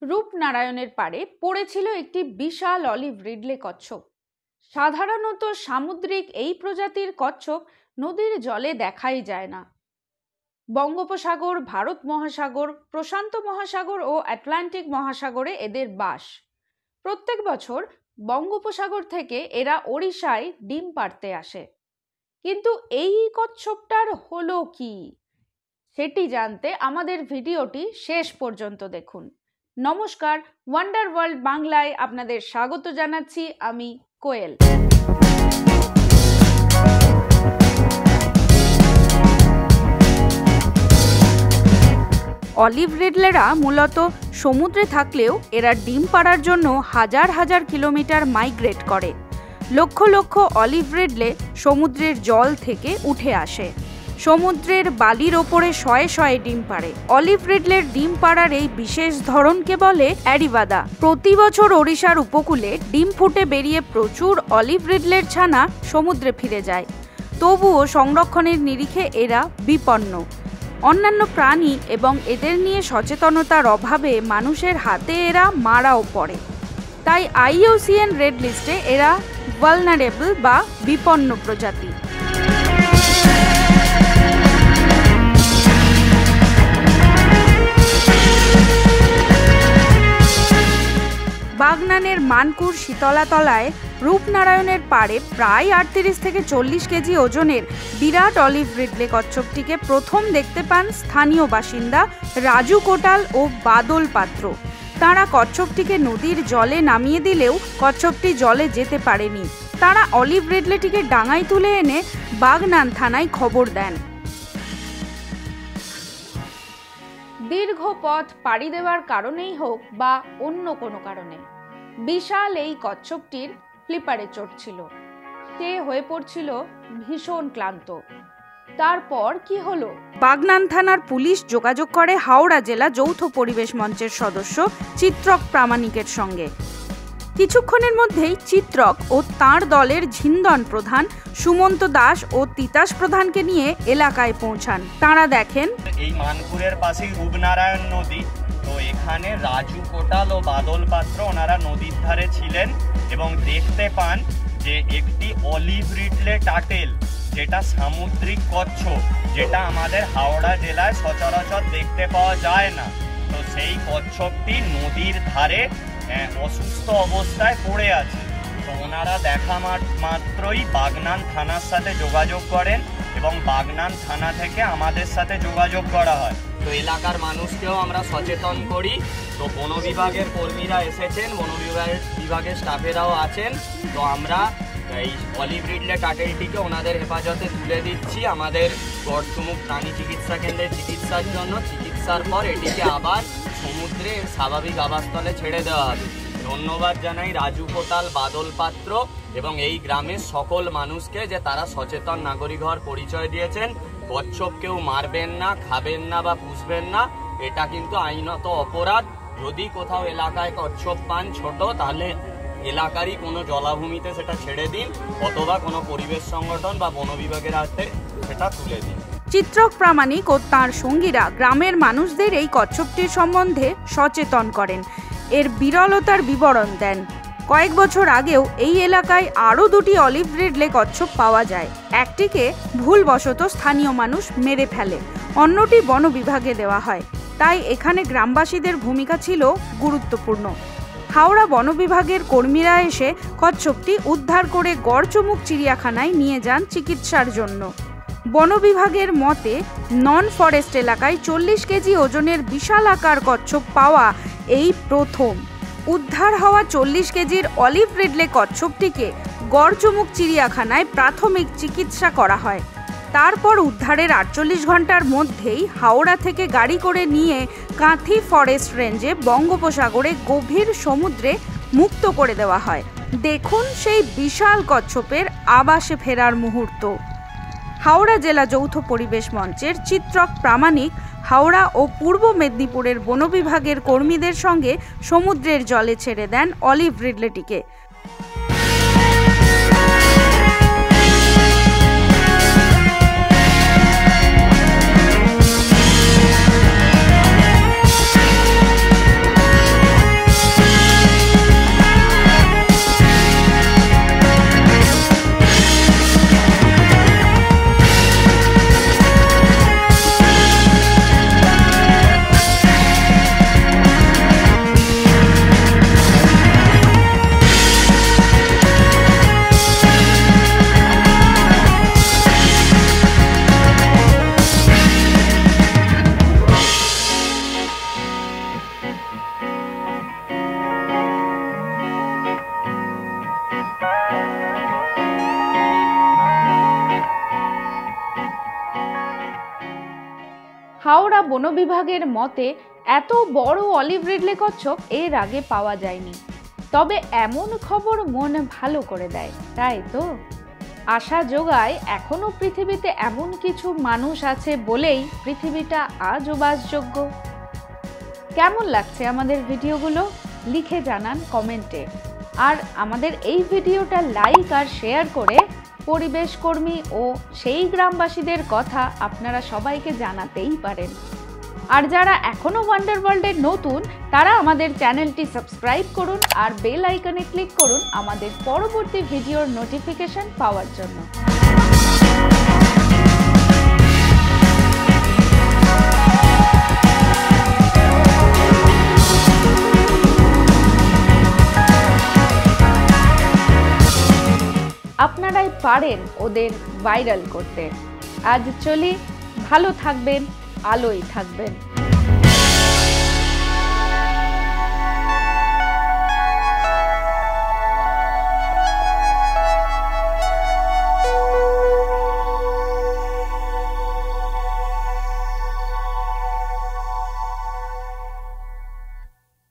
রূপনারায়ণের পাড়ে পড়েছিল একটি বিশাল অলিভ রিডলে কচ্ছপ। সাধারণত সামুদ্রিক এই প্রজাতির কচ্ছপ নদীর জলে দেখাই যায় না। বঙ্গোপসাগর, ভারত মহাসাগর, প্রশান্ত মহাসাগর ও আটলান্টিক মহাসাগরে এদের বাস। প্রত্যেক বছর বঙ্গোপসাগর থেকে এরা ওড়িশায় ডিম পাড়তে আসে। কিন্তু এই কচ্ছপটার হলো কি, সেটি জানতে আমাদের ভিডিওটি শেষ পর্যন্ত দেখুন। নমস্কার, ওয়ান্ডার ওয়ার্ল্ড বাংলায় আপনাদের স্বাগত জানাচ্ছি। আমি কোয়েল। অলিভ রিডলেরা মূলত সমুদ্রে থাকলেও এরা ডিম পাড়ার জন্য হাজার হাজার কিলোমিটার মাইগ্রেট করে। লক্ষ লক্ষ অলিভ রিডলে সমুদ্রের জল থেকে উঠে আসে। সমুদ্রের বালির ওপরে শয়ে শয়ে ডিম পাড়ে। অলিভ রিডলের ডিম পাড়ার এই বিশেষ ধরনকে বলে অ্যাডিবাদা। প্রতি বছর ওড়িশার উপকূলে ডিম ফুটে বেরিয়ে প্রচুর অলিভ রিডলের ছানা সমুদ্রে ফিরে যায়। তবুও সংরক্ষণের নিরিখে এরা বিপন্ন। অন্যান্য প্রাণী এবং এদের নিয়ে সচেতনতার অভাবে মানুষের হাতে এরা মারাও পড়ে। তাই IUCN রেড লিস্টে এরা ভালনারেবল বা বিপন্ন প্রজাতি। বাগনানের মানকুর শীতলাতলায় রূপনারায়ণের পাড়ে প্রায় 38 থেকে 40 কেজি ওজনের বিরাট অলিভ রিডলে কচ্ছপটিকে প্রথম দেখতে পান স্থানীয় বাসিন্দা রাজু কোটাল ও বাদল পাত্র। তাঁরা কচ্ছপটিকে নদীর জলে নামিয়ে দিলেও কচ্ছপটি জলে যেতে পারেনি। তাঁরা অলিভ রিডলেটিকে ডাঙায় তুলে এনে বাগনান থানায় খবর দেন। দীর্ঘ পথ পাড়ি দেওয়ার কারণেই হোক বা অন্য কোনো কারণে বিশাল এই কচ্ছপটির ফ্লিপারে চোট ছিল। সে হয়ে পড়ছিল ভীষণ ক্লান্ত। তারপর কি হলো? বাগনান থানার পুলিশ যোগাযোগ করে হাওড়া জেলা যৌথ পরিবেশ মঞ্চের সদস্য চিত্রক প্রামাণিকের সঙ্গে। কিছুক্ষণের মধ্যেই চিত্রক ও তাঁর দলের ঝিন্দন প্রধান সুমন্ত দাস ও তিতাস প্রধানকে নিয়ে এলাকায় পৌঁছান। তাঁরা দেখেন এই মানপুরের পাশেই রূপনারায়ণ নদী। তো এখানে রাজু কোটাল ও বাদল পাত্র ওনারা নদীর ধারে ছিলেন এবং দেখতে পান যে একটি অলিভ রিডলে টাটেল, যেটা সামুদ্রিক কচ্ছপ, যেটা আমাদের হাওড়া জেলায় সচরাচর দেখতে পাওয়া যায় না। তো সেই কচ্ছপটি নদীর ধারে অসুস্থ অবস্থায় পড়ে আছে। তো ওনারা দেখা মাত্রই বাগনান থানার সাথে যোগাযোগ করেন এবং বাগনান থানা থেকে আমাদের সাথে যোগাযোগ করা হয়। তো এলাকার মানুষকেও আমরা সচেতন করি। তো বন বিভাগের কর্মীরা এসেছেন, বন বিভাগের স্টাফেরাও আছেন। তো আমরা এই অলিভ রিডলে টাটেলটিকে ওনাদের হেফাজতে তুলে দিচ্ছি আমাদের গড়চুমুক প্রাণী চিকিৎসা কেন্দ্রের চিকিৎসার জন্য। চিকিৎসার পর এটিকে আবার সমুদ্রে স্বাভাবিক আবাসস্থলে ছেড়ে দেওয়া হবে। ধন্যবাদ জানাই রাজু কোটাল, বাদল পাত্র এবং এই গ্রামের সকল মানুষকে যে তারা সচেতন নাগরিক হওয়ার পরিচয় দিয়েছেন। কচ্ছপ কেউ মারবেন না, খাবেন না বা পুষবেন না, এটা কিন্তু আইনত অপরাধ। যদি কোথাও এলাকায় কচ্ছপ পান ছোট, তাহলে এলাকারই কোনো জলাভূমিতে সেটা ছেড়ে দিন, অথবা কোনো পরিবেশ সংগঠন বা বন বিভাগের হাতে সেটা তুলে দিন। চিত্রক প্রামাণিক ও তাঁর সঙ্গীরা গ্রামের মানুষদের এই কচ্ছপটির সম্বন্ধে সচেতন করেন, এর বিরলতার বিবরণ দেন। কয়েক বছর আগেও এই এলাকায় আরও দুটি অলিভ রিডলে কচ্ছপ পাওয়া যায়। একটিকে ভুলবশত স্থানীয় মানুষ মেরে ফেলে, অন্যটি বন বিভাগে দেওয়া হয়। তাই এখানে গ্রামবাসীদের ভূমিকা ছিল গুরুত্বপূর্ণ। হাওড়া বন বিভাগের কর্মীরা এসে কচ্ছপটি উদ্ধার করে গড়চুমুক চিড়িয়াখানায় নিয়ে যান চিকিৎসার জন্য। বন বিভাগের মতে নন ফরেস্ট এলাকায় 40 কেজি ওজনের বিশাল আকার কচ্ছপ পাওয়া এই প্রথম। উদ্ধার হওয়া 40 কেজির অলিভ রিডলে কচ্ছপটিকে গড়চুমুক চিড়িয়াখানায় প্রাথমিক চিকিৎসা করা হয়। তারপর উদ্ধারের 48 ঘন্টার মধ্যেই হাওড়া থেকে গাড়ি করে নিয়ে কাঁথি ফরেস্ট রেঞ্জে বঙ্গোপসাগরে গভীর সমুদ্রে মুক্ত করে দেওয়া হয়। দেখুন সেই বিশাল কচ্ছপের আবাসে ফেরার মুহূর্ত। হাওড়া জেলা যৌথ পরিবেশ মঞ্চের চিত্রক প্রামাণিক হাওড়া ও পূর্ব মেদিনীপুরের বন বিভাগের কর্মীদের সঙ্গে সমুদ্রের জলে ছেড়ে দেন অলিভ রিডলেটিকে। বন বিভাগের মতে এত বড় অলিভ রিডলে কচ্ছপ এর আগে পাওয়া যায়নি। তবে এমন খবর মন ভালো করে দেয়, তাই তো? আশা যোগায় এখনো পৃথিবীতে এমন কিছু মানুষ আছে বলেই পৃথিবীটা আজও বাসযোগ্য। কেমন লাগছে আমাদের ভিডিওগুলো লিখে জানান কমেন্টে। আর আমাদের এই ভিডিওটা লাইক আর শেয়ার করে পরিবেশ কর্মী ও সেই গ্রামবাসীদের কথা আপনারা সবাইকে জানাতেই পারেন। আর যারা এখনো ওয়ান্ডার ওয়ার্ল্ডের নতুন, তারা আমাদের চ্যানেলটি সাবস্ক্রাইব করুন আর বেল আইকনে ক্লিক করুন আমাদের পরবর্তী ভিডিওর নোটিফিকেশন পাওয়ার জন্য। আপনারাই পারেন ওদের ভাইরাল করতে। আজ চলি, ভালো থাকবেন, আলোয় থাকবেন।